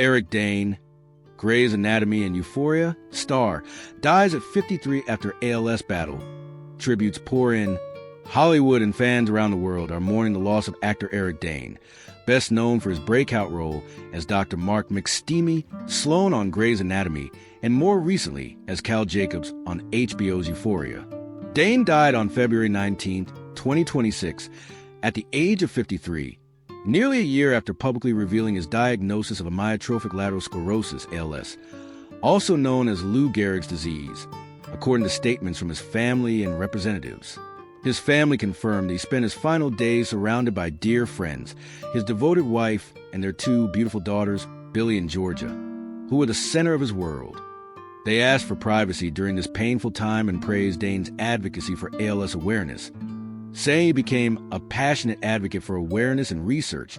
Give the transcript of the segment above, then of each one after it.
Eric Dane, Grey's Anatomy and Euphoria star, dies at 53 after ALS battle. Tributes pour in. Hollywood and fans around the world are mourning the loss of actor Eric Dane, best known for his breakout role as Dr. Mark McSteamy, Sloan on Grey's Anatomy, and more recently as Cal Jacobs on HBO's Euphoria. Dane died on February 19, 2026, at the age of 53, nearly a year after publicly revealing his diagnosis of amyotrophic lateral sclerosis, ALS, also known as Lou Gehrig's disease, according to statements from his family and representatives. His family confirmed he spent his final days surrounded by dear friends, his devoted wife, and their two beautiful daughters, Billy and Georgia, who were the center of his world. They asked for privacy during this painful time and praised Dane's advocacy for ALS awareness, saying he became a passionate advocate for awareness and research,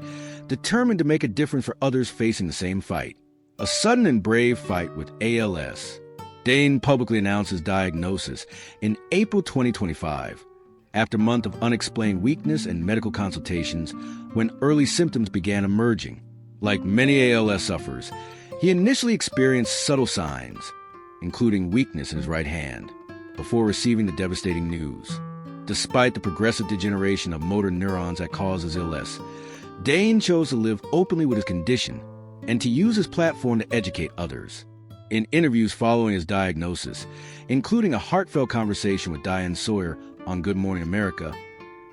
determined to make a difference for others facing the same fight. A sudden and brave fight with ALS. Dane publicly announced his diagnosis in April 2025, after a month of unexplained weakness and medical consultations when early symptoms began emerging. Like many ALS sufferers, he initially experienced subtle signs, including weakness in his right hand, before receiving the devastating news. Despite the progressive degeneration of motor neurons that causes ALS, Dane chose to live openly with his condition and to use his platform to educate others. In interviews following his diagnosis, including a heartfelt conversation with Diane Sawyer on Good Morning America,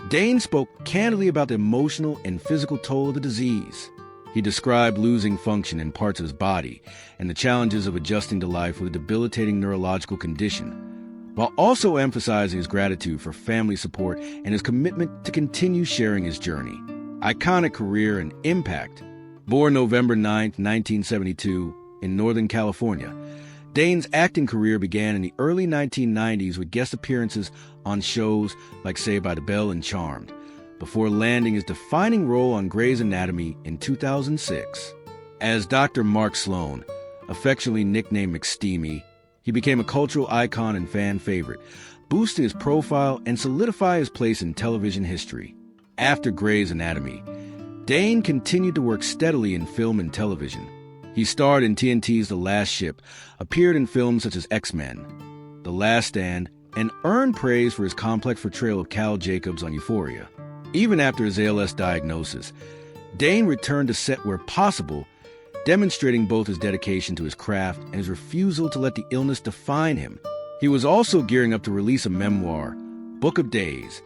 Dane spoke candidly about the emotional and physical toll of the disease. He described losing function in parts of his body and the challenges of adjusting to life with a debilitating neurological condition, while also emphasizing his gratitude for family support and his commitment to continue sharing his journey. Iconic career and impact. Born November 9, 1972, in Northern California, Dane's acting career began in the early 1990s with guest appearances on shows like Saved by the Bell and Charmed, before landing his defining role on Grey's Anatomy in 2006. As Dr. Mark Sloan, affectionately nicknamed McSteamy, he became a cultural icon and fan favorite, boosting his profile and solidifying his place in television history. After Grey's Anatomy, Dane continued to work steadily in film and television. He starred in TNT's The Last Ship, appeared in films such as X-Men, The Last Stand, and earned praise for his complex portrayal of Cal Jacobs on Euphoria. Even after his ALS diagnosis, Dane returned to set where possible, demonstrating both his dedication to his craft and his refusal to let the illness define him. He was also gearing up to release a memoir, Book of Days,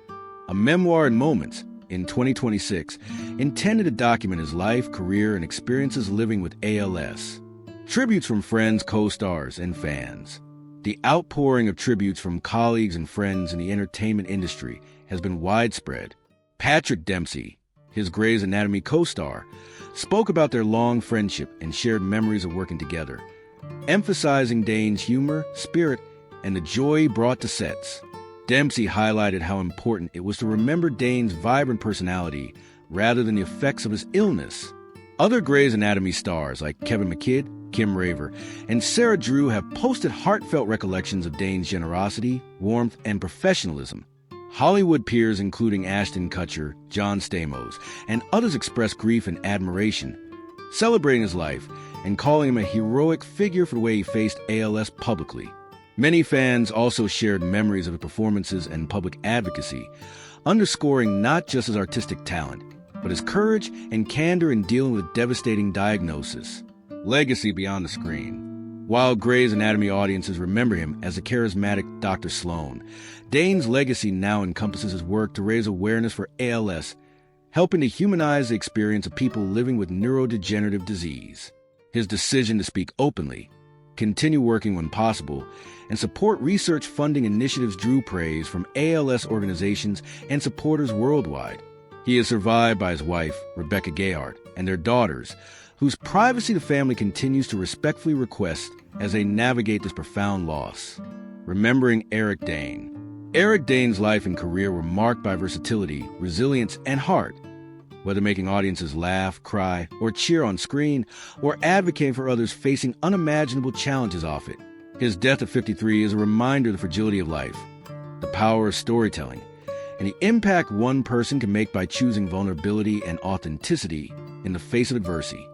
a memoir in moments, in 2026, intended to document his life, career, and experiences living with ALS. Tributes from friends, co-stars, and fans. The outpouring of tributes from colleagues and friends in the entertainment industry has been widespread. Patrick Dempsey, his Grey's Anatomy co-star, spoke about their long friendship and shared memories of working together, emphasizing Dane's humor, spirit, and the joy he brought to sets. Dempsey highlighted how important it was to remember Dane's vibrant personality rather than the effects of his illness. Other Grey's Anatomy stars like Kevin McKidd, Kim Raver, and Sarah Drew have posted heartfelt recollections of Dane's generosity, warmth, and professionalism. Hollywood peers including Ashton Kutcher, John Stamos, and others expressed grief and admiration, celebrating his life and calling him a heroic figure for the way he faced ALS publicly. Many fans also shared memories of his performances and public advocacy, underscoring not just his artistic talent, but his courage and candor in dealing with a devastating diagnosis. Legacy beyond the screen. While Grey's Anatomy audiences remember him as the charismatic Dr. Sloan, Dane's legacy now encompasses his work to raise awareness for ALS, helping to humanize the experience of people living with neurodegenerative disease. His decision to speak openly, continue working when possible, and support research funding initiatives drew praise from ALS organizations and supporters worldwide. He is survived by his wife, Rebecca Gehrig, and their daughters, whose privacy the family continues to respectfully request as they navigate this profound loss. Remembering Eric Dane. Eric Dane's life and career were marked by versatility, resilience, and heart. Whether making audiences laugh, cry, or cheer on screen, or advocating for others facing unimaginable challenges off it, his death at 53 is a reminder of the fragility of life, the power of storytelling, and the impact one person can make by choosing vulnerability and authenticity in the face of adversity.